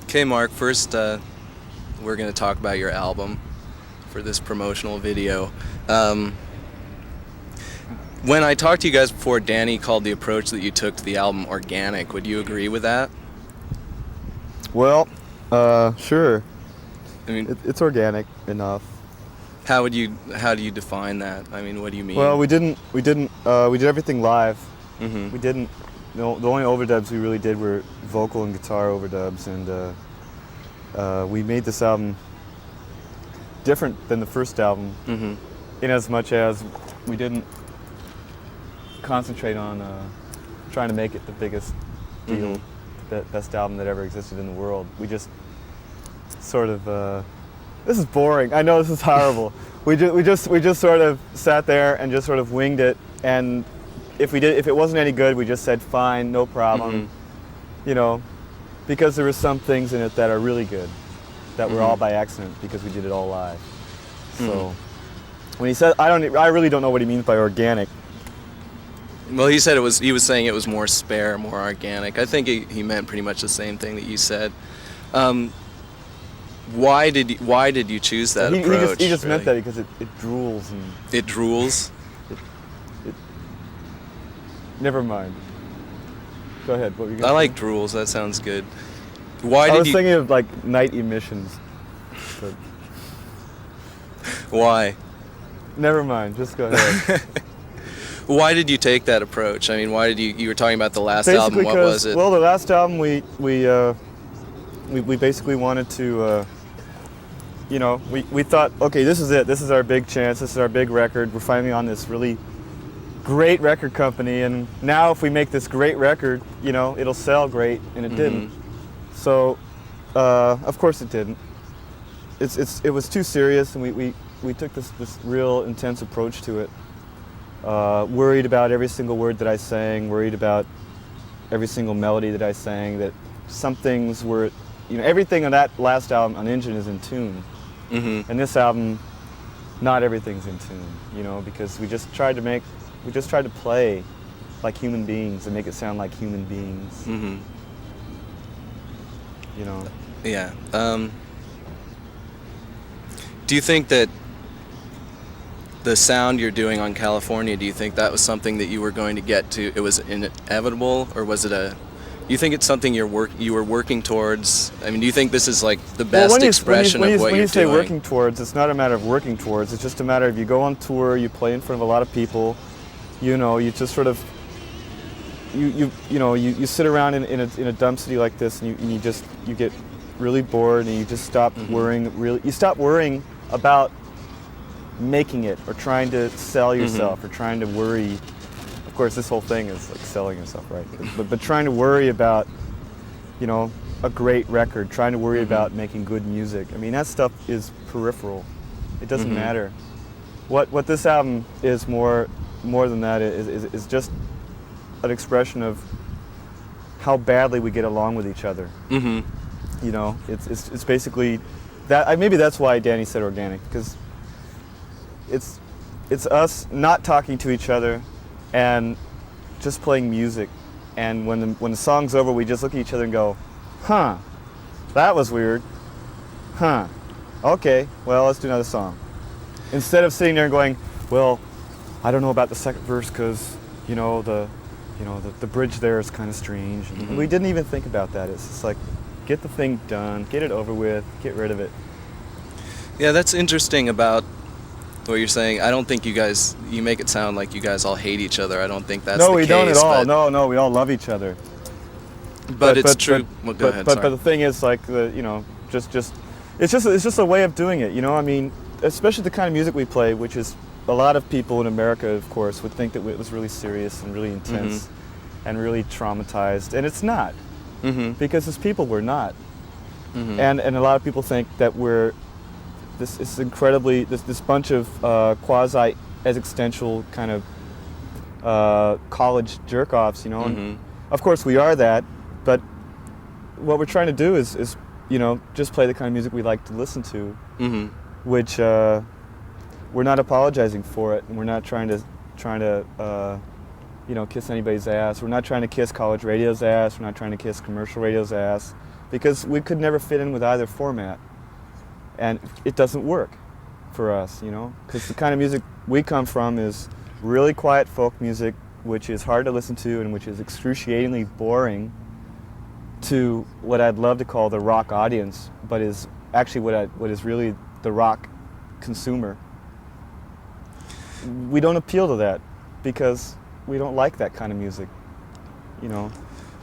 Okay, Mark, first we're going to talk about your album for this promotional video. When I talked to you guys before, Danny called the approach that you took to the album organic. Would you agree with that? Well, sure. I mean, It's organic enough. how do you define that? I mean, what do you mean? Well, we did everything live. Mm-hmm. We didn't. The only overdubs we really did were vocal and guitar overdubs, and we made this album different than the first album, Mm-hmm. in as much as we didn't concentrate on trying to make it the biggest deal, Mm-hmm. the best album that ever existed in the world. We just sort of. This is boring. I know this is horrible. we just sort of sat there and just sort of winged it, and if it wasn't any good, we just said fine, no problem. Mm-hmm. You know, because there were some things in it that are really good, that were all by accident because we did it all live. So when he said, I really don't know what he means by organic. Well, he said he was saying it was more spare, more organic. I think he meant pretty much the same thing that you said. Why did you choose that approach? He just really? meant that because it drools and It drools? never mind. Go ahead. What were you gonna I say? like drools. That sounds good. I was thinking of like night emissions. But Why? never mind. Just go ahead. Why did you take that approach? I mean, why did you were talking about the last album. What was it? Well, the last album we basically wanted to, we thought, okay, this is it. This is our big chance. This is our big record. We're finally on this really great record company, and now if we make this great record, it'll sell great, and it didn't. So, of course it didn't. It was too serious, and we took this real intense approach to it. Worried about every single word that I sang, worried about every single melody that I sang, that some things were, everything on that last album on Engine is in tune. Mm-hmm. And this album, not everything's in tune, because we just tried to play like human beings and make it sound like human beings. Mm-hmm. Yeah. Do you think that the sound you're doing on California, do you think that was something that you were going to get to? It was inevitable, or was it do you think it's something you were working towards? I mean, do you think this is like the best expression of what you're doing? When you say working towards, it's not a matter of working towards. It's just a matter of you go on tour, you play in front of a lot of people, you just sort of, you sit around in a dumb city like this, and you get really bored, and you just stop worrying. You stop worrying about making it or trying to sell yourself or trying to worry. Of course, this whole thing is like selling yourself, right? But trying to worry about, a great record, trying to worry about making good music. I mean, that stuff is peripheral. It doesn't matter. What this album is more than that is just an expression of how badly we get along with each other. Mm-hmm. It's basically that. Maybe that's why Danny said organic, because it's us not talking to each other and just playing music. And when the song's over, we just look at each other and go, huh, that was weird. Huh, okay, well, let's do another song. Instead of sitting there and going, well, I don't know about the second verse because, the bridge there is kind of strange. And we didn't even think about that. It's just like, get the thing done, get it over with, get rid of it. Yeah, that's interesting about what you're saying. I don't think you make it sound like you guys all hate each other. I don't think that's the case. No, we don't at all. No, we all love each other. But it's true. Well, go ahead, but the thing is, like, it's just a way of doing it. I mean, especially the kind of music we play, which is a lot of people in America, of course, would think that it was really serious and really intense and really traumatized, and it's not, because as people we're not, and a lot of people think that we're this incredibly this bunch of quasi existential kind of college jerk-offs, and of course we are that, but what we're trying to do is just play the kind of music we like to listen to, which we're not apologizing for it, and we're not trying to kiss anybody's ass. We're not trying to kiss college radio's ass. We're not trying to kiss commercial radio's ass. because we could never fit in with either format, and it doesn't work for us, you know, because the kind of music we come from is really quiet folk music, which is hard to listen to and which is excruciatingly boring to what I'd love to call the rock audience, but is actually what is really the rock consumer. We don't appeal to that because we don't like that kind of music, you know.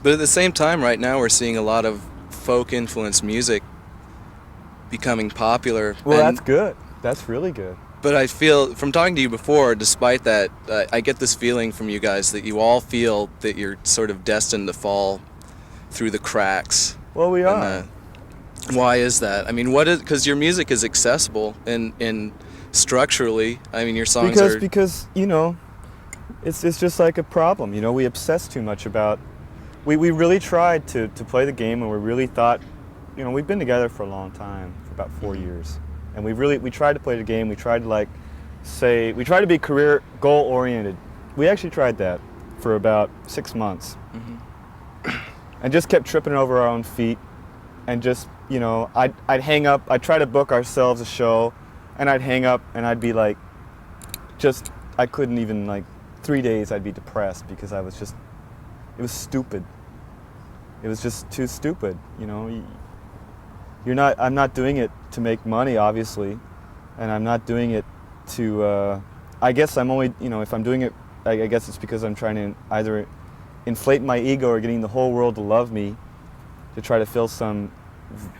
But at the same time, right now we're seeing a lot of folk-influenced music becoming popular. Well, that's good. That's really good. But I feel, from talking to you before, despite that, I get this feeling from you guys that you all feel that you're sort of destined to fall through the cracks. Well, we are. Why is that? I mean, what is, because your music is accessible and structurally, I mean, your songs are... Because, you know, it's just like a problem, you know, we obsess too much about... We really tried to play the game, and we really thought, you know, we've been together for a long time, for about 4 years. And we tried to play the game, we tried to we tried to be career goal oriented. We actually tried that for about 6 months. And just kept tripping over our own feet, and just, you know, I'd hang up, I'd try to book ourselves a show, and I'd hang up and I'd be like, I couldn't even, like, 3 days I'd be depressed because it was stupid. It was just too stupid, you know. I'm not doing it to make money, obviously, and I'm not doing it to, I guess I'm only, you know, if I'm doing it, I guess it's because I'm trying to either inflate my ego or getting the whole world to love me to try to fill some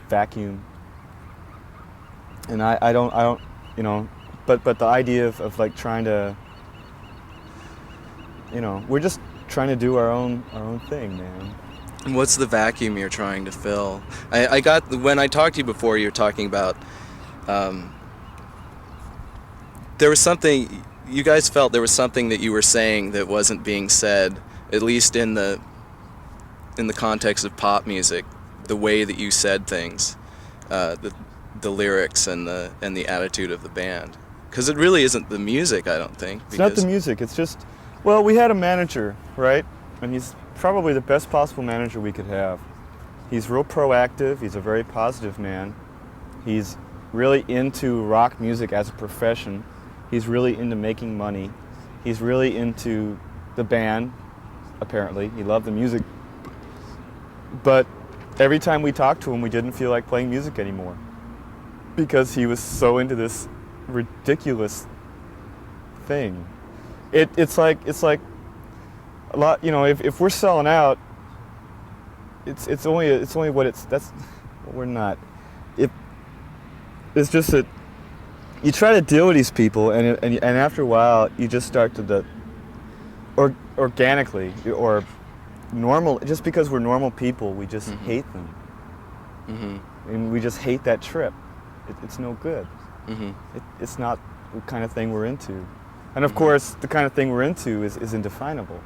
vacuum. And I don't, you know, but the idea of like trying to, you know, we're just trying to do our own thing, man. What's the vacuum you're trying to fill? I got, when I talked to you before, you were talking about, there was something, you guys felt there was something that you were saying that wasn't being said, at least in the context of pop music, the way that you said things, the lyrics and the attitude of the band. Because it really isn't the music, I don't think. It's not the music, it's just, well, we had a manager, right? And he's probably the best possible manager we could have. He's real proactive, he's a very positive man. He's really into rock music as a profession. He's really into making money. He's really into the band, apparently. He loved the music. But every time we talked to him, we didn't feel like playing music anymore because he was so into this ridiculous thing. It's like a lot, you know, if we're selling out, it's only what that's what we're not. It's just that you try to deal with these people, and after a while you just start to organically or normal, just because we're normal people, we just hate them. And we just hate that trip. It's no good. It's not the kind of thing we're into. And of course, the kind of thing we're into is indefinable.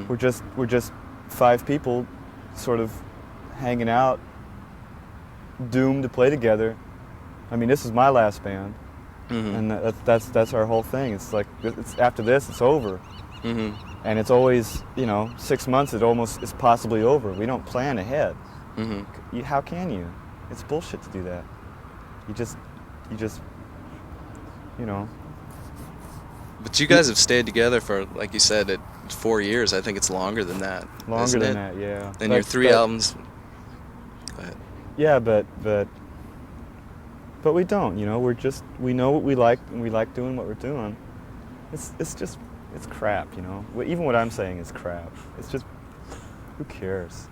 We're just 5 people sort of hanging out, doomed to play together. I mean, this is my last band, and that's our whole thing. It's like, it's after this, it's over. And it's always, you know, 6 months, it almost is possibly over. We don't plan ahead. How can you? It's bullshit to do that. You just, you know. But you guys have stayed together for, like you said, 4 years. I think it's longer than that. Longer than that, yeah. And your 3 albums. Go ahead. Yeah, but we don't. You know, we know what we like, and we like doing what we're doing. It's crap. You know, even what I'm saying is crap. It's just, who cares?